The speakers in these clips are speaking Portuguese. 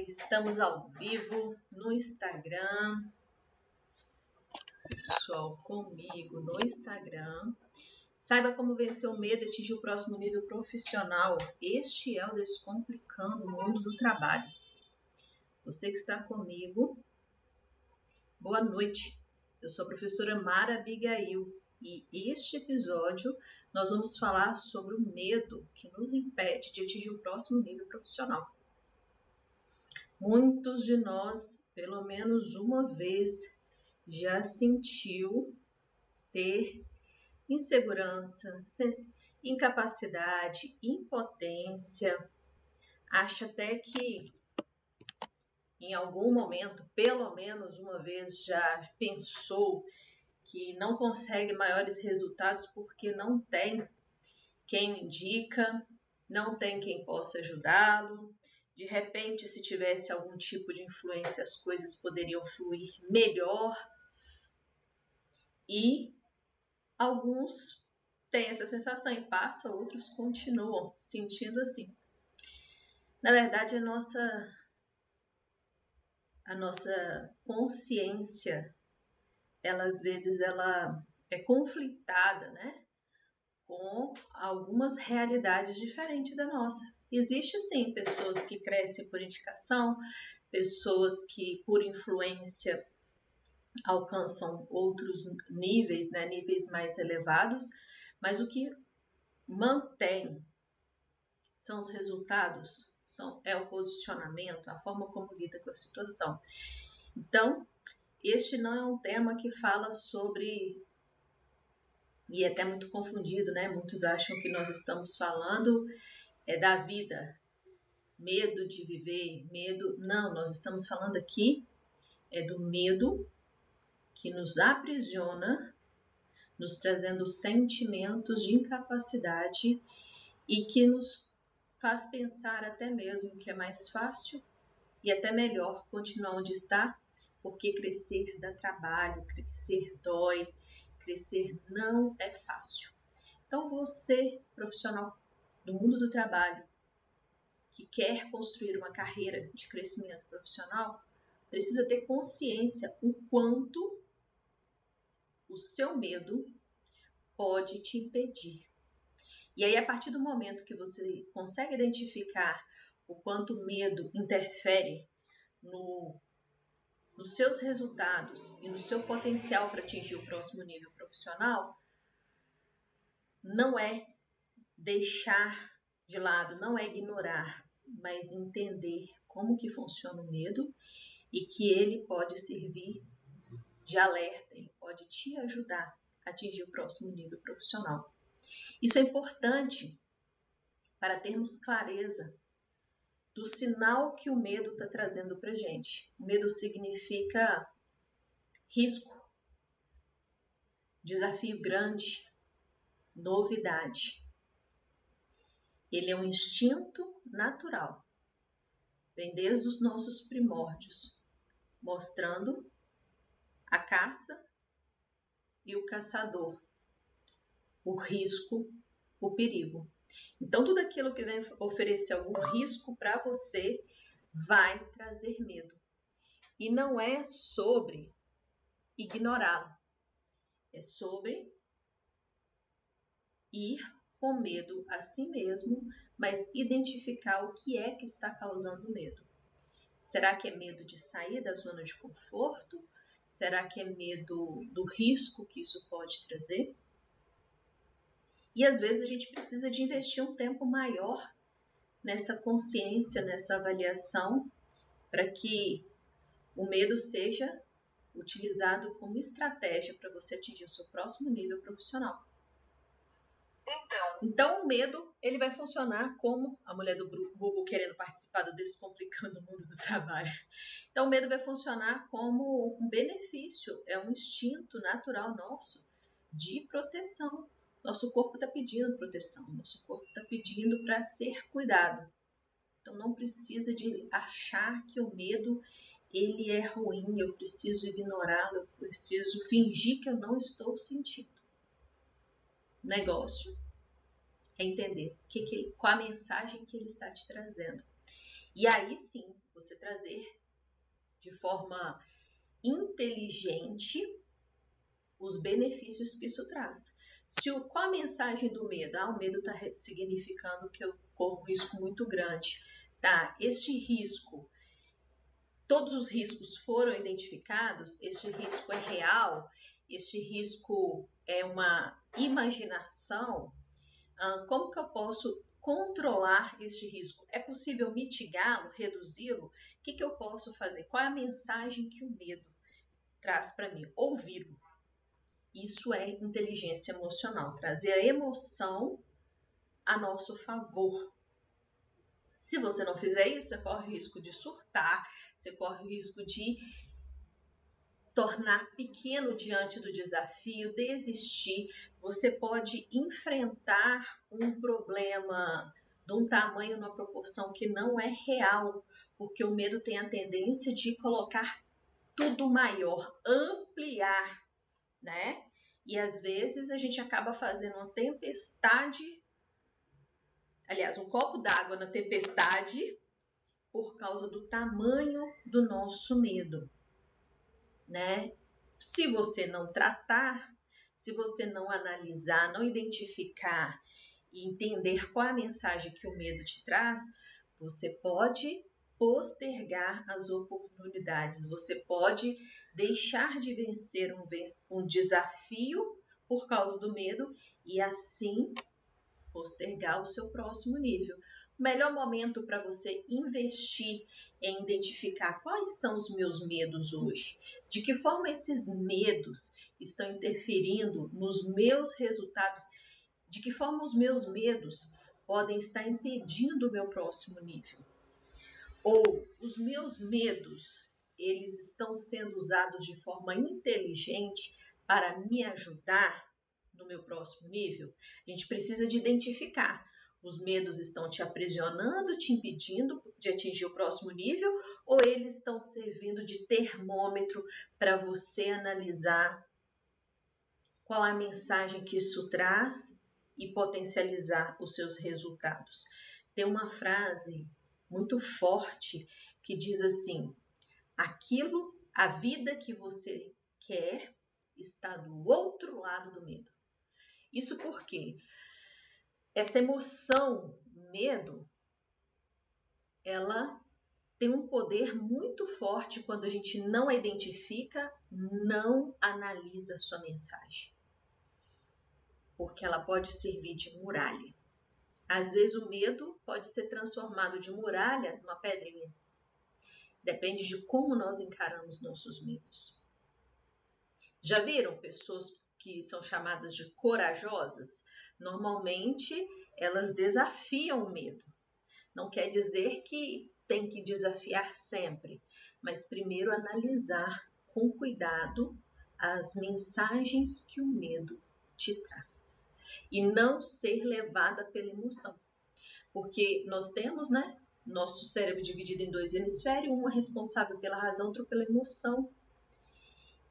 Estamos ao vivo no Instagram. Pessoal, comigo no Instagram. Saiba como vencer o medo e atingir o próximo nível profissional. Este é o Descomplicando o Mundo do Trabalho. Você que está comigo, boa noite. Eu sou a professora Mara Abigail e este episódio nós vamos falar sobre o medo que nos impede de atingir o próximo nível profissional. Muitos de nós, pelo menos uma vez, já sentiu ter insegurança, incapacidade, impotência. Acha até que em algum momento, pelo menos uma vez, já pensou que não consegue maiores resultados porque não tem quem indica, não tem quem possa ajudá-lo. De repente, se tivesse algum tipo de influência, as coisas poderiam fluir melhor. E alguns têm essa sensação e passa, outros continuam sentindo assim. Na verdade, a nossa consciência, às vezes, ela é conflitada, né? Com algumas realidades diferentes da nossa. Existe, sim, pessoas que crescem por indicação, pessoas que, por influência, alcançam outros níveis, né, níveis mais elevados, mas o que mantém são os resultados, é o posicionamento, a forma como lida com a situação. Então, este não é um tema que fala sobre, e é até muito confundido, né? Muitos acham que nós estamos falando da vida, medo de viver, medo. Não, nós estamos falando aqui do medo que nos aprisiona, nos trazendo sentimentos de incapacidade e que nos faz pensar até mesmo que é mais fácil e até melhor continuar onde está, porque crescer dá trabalho, crescer dói, crescer não é fácil. Então você, profissional do mundo do trabalho, que quer construir uma carreira de crescimento profissional, precisa ter consciência o quanto o seu medo pode te impedir. E aí, a partir do momento que você consegue identificar o quanto o medo interfere nos seus resultados e no seu potencial para atingir o próximo nível profissional, não é deixar de lado, não é ignorar, mas entender como que funciona o medo e que ele pode servir de alerta e pode te ajudar a atingir o próximo nível profissional. Isso é importante para termos clareza do sinal que o medo está trazendo para a gente. O medo significa risco, desafio grande, novidade. Ele é um instinto natural, vem desde os nossos primórdios, mostrando a caça e o caçador, o risco, o perigo. Então, tudo aquilo que vem oferecer algum risco para você vai trazer medo. E não é sobre ignorá-lo, é sobre ir com medo a si mesmo, mas identificar o que é que está causando medo. Será que é medo de sair da zona de conforto? Será que é medo do risco que isso pode trazer? E às vezes a gente precisa de investir um tempo maior nessa consciência, nessa avaliação, para que o medo seja utilizado como estratégia para você atingir o seu próximo nível profissional. Então o medo ele vai funcionar como a mulher do Google querendo participar do Descomplicando o Mundo do Trabalho. Então o medo vai funcionar como um benefício, é um instinto natural nosso de proteção. Nosso corpo está pedindo proteção, nosso corpo está pedindo para ser cuidado. Então não precisa de achar que o medo ele é ruim, eu preciso ignorá-lo, eu preciso fingir que eu não estou sentindo. O negócio é entender qual a mensagem que ele está te trazendo. E aí sim, você trazer de forma inteligente os benefícios que isso traz. Qual a mensagem do medo? O medo está significando que eu corro um risco muito grande. Tá, este risco, todos os riscos foram identificados, este risco é real, este risco é uma imaginação. Como que eu posso controlar este risco? É possível mitigá-lo, reduzi-lo? O que eu posso fazer? Qual é a mensagem que o medo traz para mim? Ouvi-lo. Isso é inteligência emocional, trazer a emoção a nosso favor. Se você não fizer isso, você corre o risco de surtar, você corre o risco de tornar pequeno diante do desafio, desistir. Você pode enfrentar um problema de um tamanho, numa proporção que não é real, porque o medo tem a tendência de colocar tudo maior, ampliar, né? E às vezes a gente acaba fazendo uma tempestade, aliás, um copo d'água na tempestade, por causa do tamanho do nosso medo, né? Se você não tratar, se você não analisar, não identificar e entender qual é a mensagem que o medo te traz, você pode postergar as oportunidades, você pode deixar de vencer um desafio por causa do medo e assim postergar o seu próximo nível. O melhor momento para você investir em identificar quais são os meus medos hoje, de que forma esses medos estão interferindo nos meus resultados, de que forma os meus medos podem estar impedindo o meu próximo nível. Ou os meus medos, eles estão sendo usados de forma inteligente para me ajudar no meu próximo nível. A gente precisa de identificar. Os medos estão te aprisionando, te impedindo de atingir o próximo nível, ou eles estão servindo de termômetro para você analisar qual é a mensagem que isso traz e potencializar os seus resultados. Tem uma frase muito forte que diz assim: a vida que você quer está do outro lado do medo. Isso porque essa emoção, medo, ela tem um poder muito forte quando a gente não a identifica, não analisa a sua mensagem. Porque ela pode servir de muralha. Às vezes o medo pode ser transformado de muralha numa pedrinha. Depende de como nós encaramos nossos medos. Já viram pessoas que são chamadas de corajosas? Normalmente elas desafiam o medo. Não quer dizer que tem que desafiar sempre, mas primeiro analisar com cuidado as mensagens que o medo te traz. E não ser levada pela emoção. Porque nós temos, né, nosso cérebro dividido em dois hemisférios, um é responsável pela razão, outro pela emoção.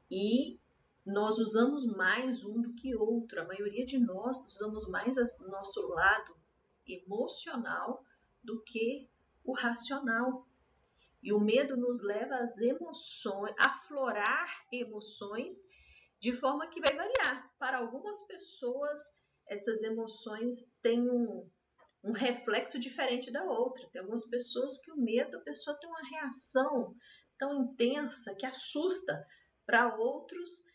E nós usamos mais um do que outro. A maioria de nós usamos mais o nosso lado emocional do que o racional. E o medo nos leva às emoções, a aflorar emoções de forma que vai variar. Para algumas pessoas, essas emoções têm um reflexo diferente da outra. Tem algumas pessoas que o medo, a pessoa tem uma reação tão intensa que assusta. Para outros,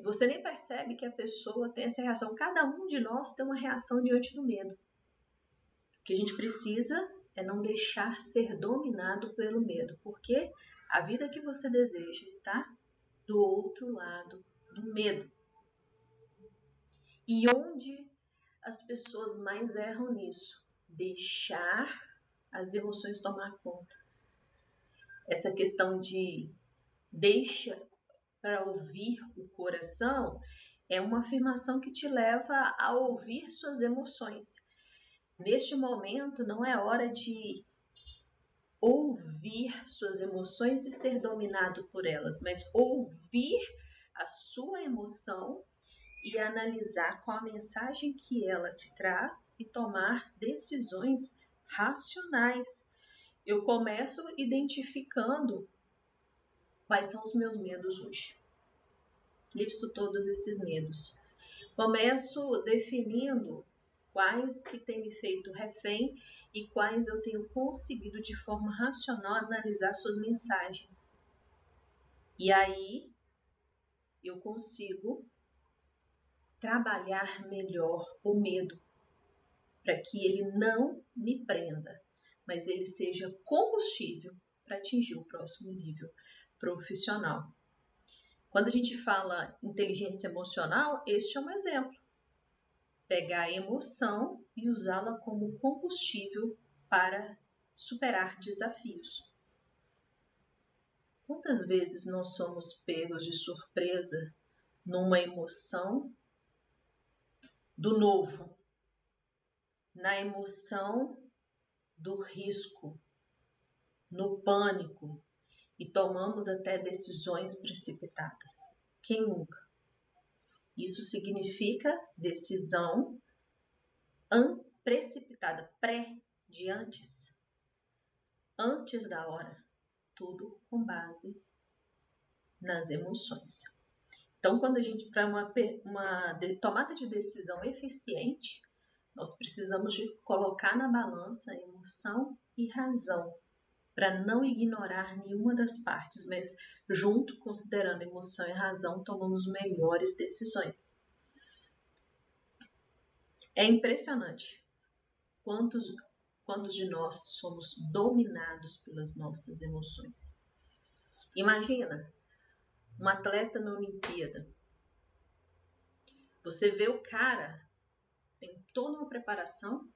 você nem percebe que a pessoa tem essa reação. Cada um de nós tem uma reação diante do medo. O que a gente precisa é não deixar ser dominado pelo medo, porque a vida que você deseja está do outro lado do medo. E onde as pessoas mais erram nisso? Deixar as emoções tomar conta. Essa questão de deixa para ouvir o coração é uma afirmação que te leva a ouvir suas emoções. Neste momento não é hora de ouvir suas emoções e ser dominado por elas, mas ouvir a sua emoção e analisar qual a mensagem que ela te traz e tomar decisões racionais. Eu começo identificando quais são os meus medos hoje. Listo todos esses medos. Começo definindo quais que têm me feito refém e quais eu tenho conseguido de forma racional analisar suas mensagens. E aí eu consigo trabalhar melhor o medo para que ele não me prenda, mas ele seja combustível para atingir o próximo nível profissional. Quando a gente fala inteligência emocional, este é um exemplo. Pegar a emoção e usá-la como combustível para superar desafios. Quantas vezes nós somos pegos de surpresa numa emoção do novo, na emoção do risco, no pânico, e tomamos até decisões precipitadas? Quem nunca? Isso significa decisão precipitada, de antes da hora, tudo com base nas emoções. Então, quando a gente, para uma tomada de decisão eficiente, nós precisamos de colocar na balança emoção e razão, para não ignorar nenhuma das partes, mas junto, considerando emoção e razão, tomamos melhores decisões. É impressionante quantos de nós somos dominados pelas nossas emoções. Imagina um atleta na Olimpíada. Você vê o cara, tem toda uma preparação,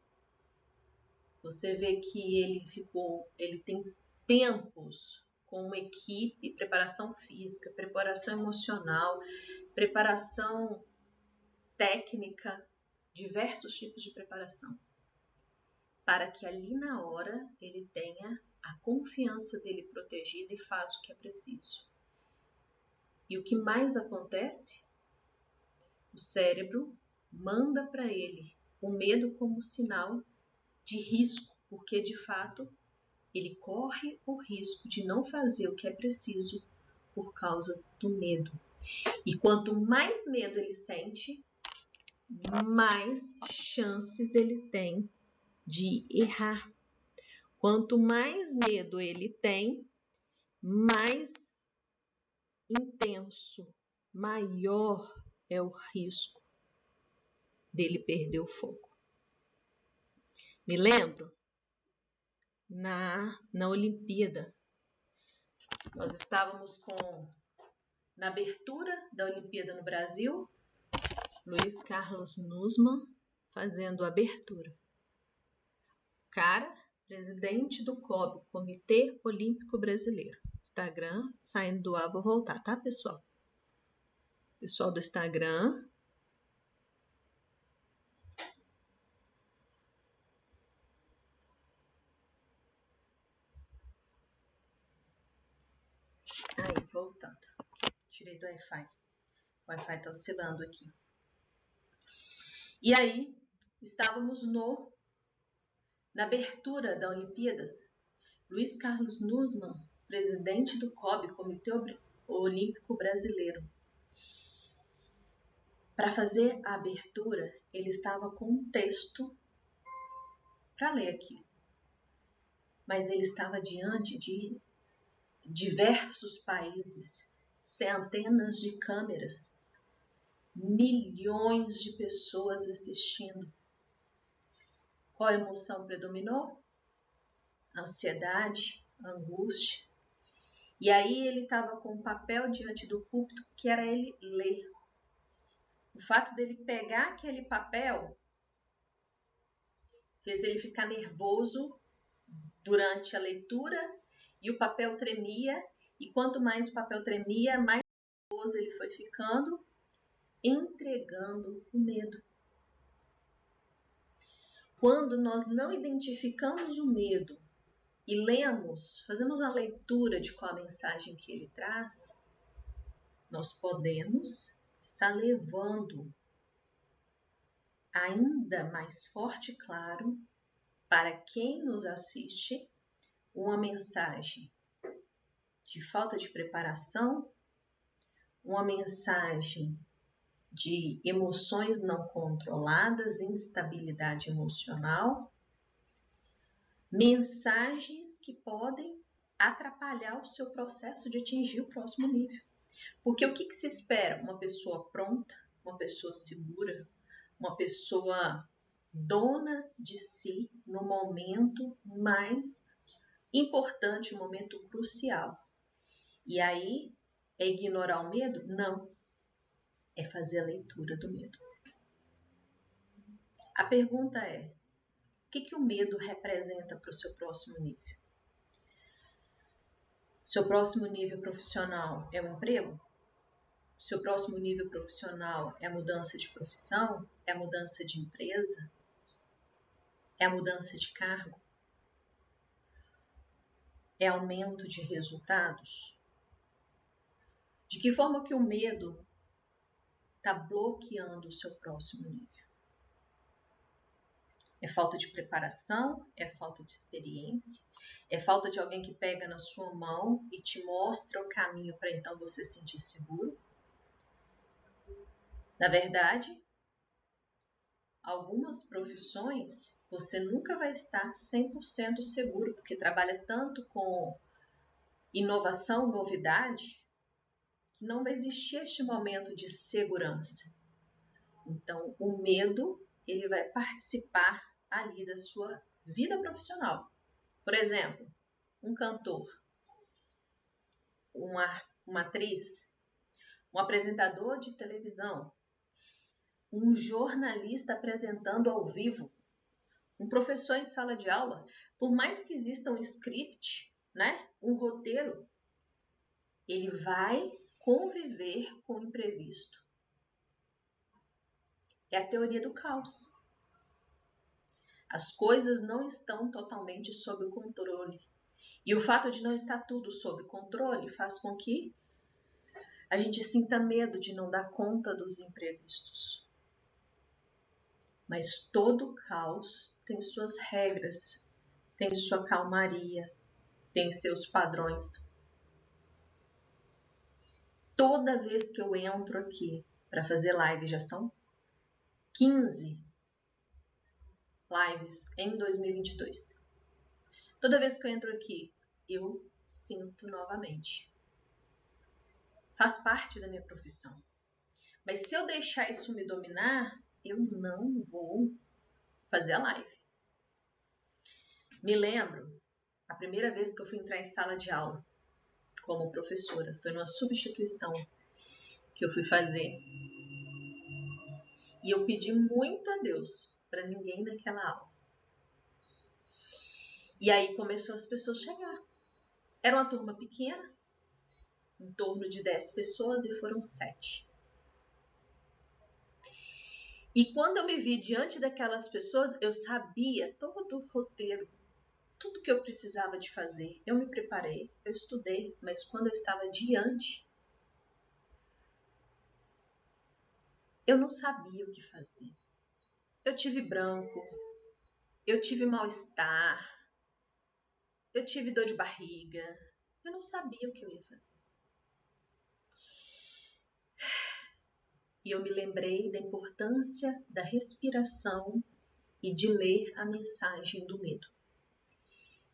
você vê que ele tem tempos com uma equipe, preparação física, preparação emocional, preparação técnica, diversos tipos de preparação, para que ali na hora ele tenha a confiança dele protegida e faça o que é preciso. E o que mais acontece? O cérebro manda para ele o medo como sinal de risco, porque de fato ele corre o risco de não fazer o que é preciso por causa do medo. E quanto mais medo ele sente, mais chances ele tem de errar. Quanto mais medo ele tem, mais intenso, maior é o risco dele perder o foco. Me lembro na Olimpíada, nós estávamos na abertura da Olimpíada no Brasil, Luiz Carlos Nussmann fazendo a abertura. Cara, presidente do COB, Comitê Olímpico Brasileiro. Instagram, saindo do ar, vou voltar, tá, pessoal? Pessoal do Instagram. Aí, voltando. Tirei do Wi-Fi. O Wi-Fi tá oscilando aqui. E aí, estávamos na abertura da Olimpíadas. Luiz Carlos Nussmann, presidente do COB, Comitê Olímpico Brasileiro. Para fazer a abertura, ele estava com um texto para ler aqui. Mas ele estava diante de diversos países, centenas de câmeras, milhões de pessoas assistindo. Qual emoção predominou? Ansiedade, angústia. E aí ele estava com um papel diante do púlpito que era ele ler. O fato dele pegar aquele papel fez ele ficar nervoso durante a leitura e o papel tremia, e quanto mais o papel tremia, mais nervoso ele foi ficando, entregando o medo. Quando nós não identificamos o medo e fazemos a leitura de qual a mensagem que ele traz, nós podemos estar levando ainda mais forte e claro para quem nos assiste uma mensagem de falta de preparação, uma mensagem de emoções não controladas, instabilidade emocional, mensagens que podem atrapalhar o seu processo de atingir o próximo nível. Porque o que se espera? Uma pessoa pronta, uma pessoa segura, uma pessoa dona de si no momento mais importante, um momento crucial. E aí, é ignorar o medo? Não. É fazer a leitura do medo. A pergunta é, o que o medo representa para o seu próximo nível? Seu próximo nível profissional é o emprego? Seu próximo nível profissional é a mudança de profissão? É a mudança de empresa? É a mudança de cargo? É aumento de resultados? De que forma que o medo está bloqueando o seu próximo nível? É falta de preparação? É falta de experiência? É falta de alguém que pega na sua mão e te mostra o caminho para então você se sentir seguro? Na verdade, algumas profissões você nunca vai estar 100% seguro, porque trabalha tanto com inovação, novidade, que não vai existir este momento de segurança. Então, o medo, ele vai participar ali da sua vida profissional. Por exemplo, um cantor, uma atriz, um apresentador de televisão, um jornalista apresentando ao vivo, um professor em sala de aula, por mais que exista um script, né, um roteiro, ele vai conviver com o imprevisto. É a teoria do caos. As coisas não estão totalmente sob o controle. E o fato de não estar tudo sob controle faz com que a gente sinta medo de não dar conta dos imprevistos. Mas todo caos tem suas regras, tem sua calmaria, tem seus padrões. Toda vez que eu entro aqui para fazer live, já são 15 lives em 2022. Toda vez que eu entro aqui, eu sinto novamente. Faz parte da minha profissão. Mas se eu deixar isso me dominar, eu não vou fazer a live. Me lembro, a primeira vez que eu fui entrar em sala de aula como professora, foi numa substituição que eu fui fazer. E eu pedi muito a Deus para ninguém naquela aula. E aí começou as pessoas a chegar. Era uma turma pequena, em torno de 10 pessoas, e foram 7. E quando eu me vi diante daquelas pessoas, eu sabia todo o roteiro, tudo que eu precisava de fazer. Eu me preparei, eu estudei, mas quando eu estava diante, eu não sabia o que fazer. Eu tive branco, eu tive mal-estar, eu tive dor de barriga, eu não sabia o que eu ia fazer. E eu me lembrei da importância da respiração e de ler a mensagem do medo.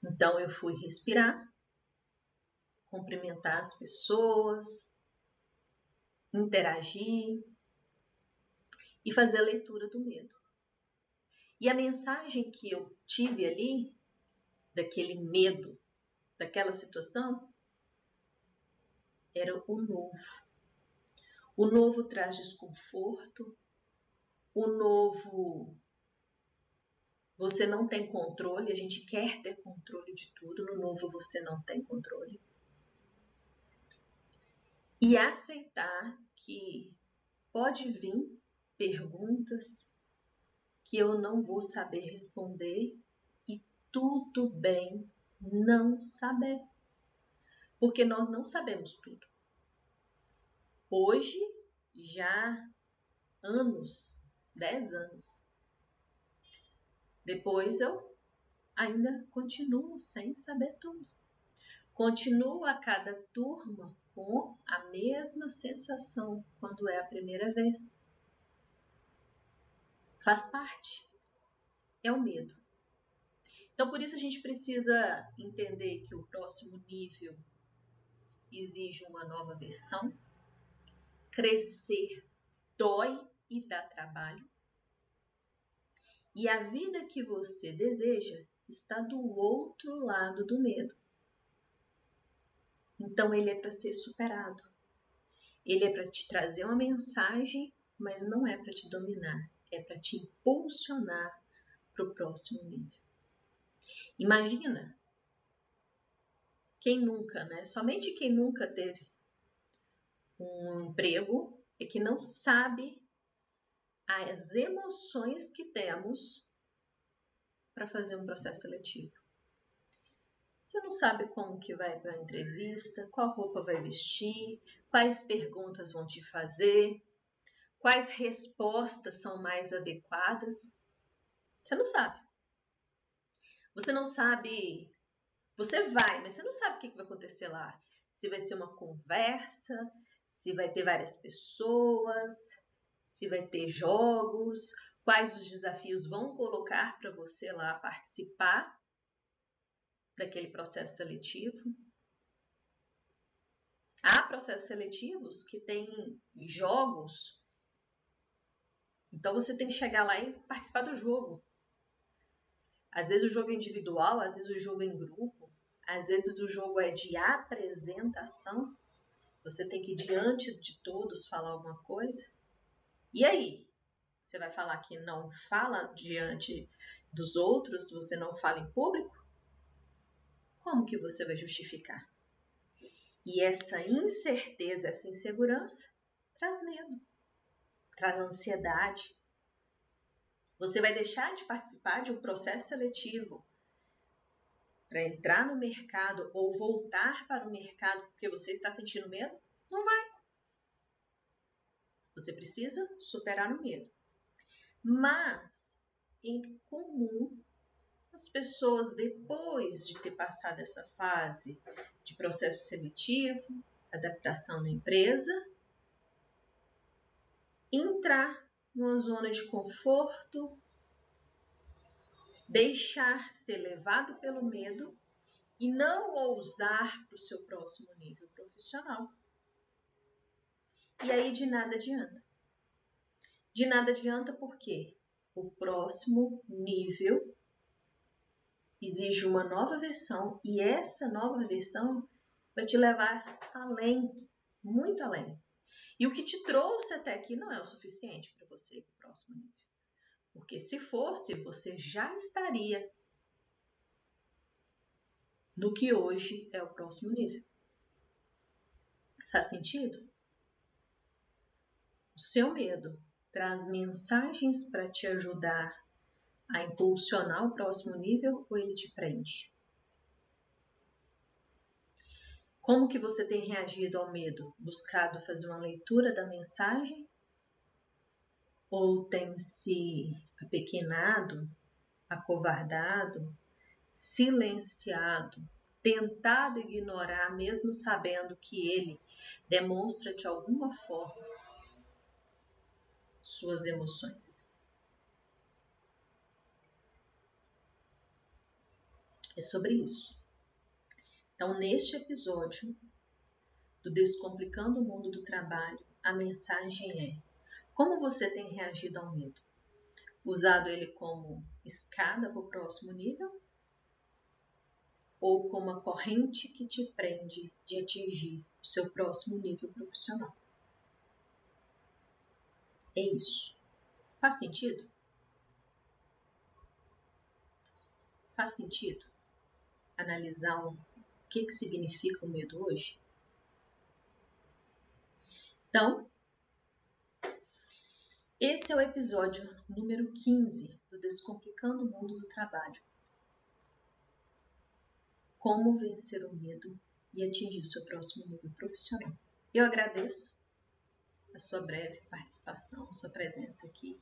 Então eu fui respirar, cumprimentar as pessoas, interagir e fazer a leitura do medo. E a mensagem que eu tive ali, daquele medo, daquela situação, era o novo. O novo traz desconforto, o novo você não tem controle, a gente quer ter controle de tudo, no novo você não tem controle. E aceitar que pode vir perguntas que eu não vou saber responder e tudo bem não saber, porque nós não sabemos tudo. Hoje, já anos, 10 anos, depois eu ainda continuam sem saber tudo. Continuo a cada turma com a mesma sensação quando é a primeira vez. Faz parte. É o medo. Então, por isso a gente precisa entender que o próximo nível exige uma nova versão. Crescer dói e dá trabalho. E a vida que você deseja está do outro lado do medo. Então, ele é para ser superado. Ele é para te trazer uma mensagem, mas não é para te dominar. É para te impulsionar para o próximo nível. Imagina, quem nunca, né? Somente quem nunca teve um emprego é que não sabe as emoções que temos para fazer um processo seletivo. Você não sabe como que vai para a entrevista, qual roupa vai vestir, quais perguntas vão te fazer, quais respostas são mais adequadas. Você não sabe. Você não sabe. Você vai, mas você não sabe o que vai acontecer lá. Se vai ser uma conversa, se vai ter várias pessoas, se vai ter jogos, quais os desafios vão colocar para você lá participar daquele processo seletivo. Há processos seletivos que têm jogos, então você tem que chegar lá e participar do jogo. Às vezes o jogo é individual, às vezes o jogo é em grupo, às vezes o jogo é de apresentação. Você tem que ir diante de todos falar alguma coisa. E aí? Você vai falar que não fala diante dos outros, você não fala em público? Como que você vai justificar? E essa incerteza, essa insegurança traz medo, traz ansiedade. Você vai deixar de participar de um processo seletivo para entrar no mercado ou voltar para o mercado porque você está sentindo medo? Não vai. Você precisa superar o medo. Mas, em comum, as pessoas, depois de ter passado essa fase de processo seletivo, adaptação na empresa, entrar numa zona de conforto, deixar ser levado pelo medo e não ousar para o seu próximo nível profissional. E aí de nada adianta. De nada adianta porque o próximo nível exige uma nova versão e essa nova versão vai te levar além, muito além. E o que te trouxe até aqui não é o suficiente para você ir para o próximo nível. Porque se fosse, você já estaria no que hoje é o próximo nível. Faz sentido? O seu medo traz mensagens para te ajudar a impulsionar o próximo nível ou ele te prende? Como que você tem reagido ao medo? Buscado fazer uma leitura da mensagem? Ou tem se apequenado, acovardado, silenciado, tentado ignorar, mesmo sabendo que ele demonstra de alguma forma suas emoções? É sobre isso. Então, neste episódio do Descomplicando o Mundo do Trabalho, a mensagem é: como você tem reagido ao medo? Usado ele como escada para o próximo nível? Ou como a corrente que te prende de atingir o seu próximo nível profissional? É isso. Faz sentido? Faz sentido analisar o que significa o medo hoje? Então, esse é o episódio número 15 do Descomplicando o Mundo do Trabalho. Como vencer o medo e atingir o seu próximo nível profissional. Eu agradeço a sua breve participação, a sua presença aqui.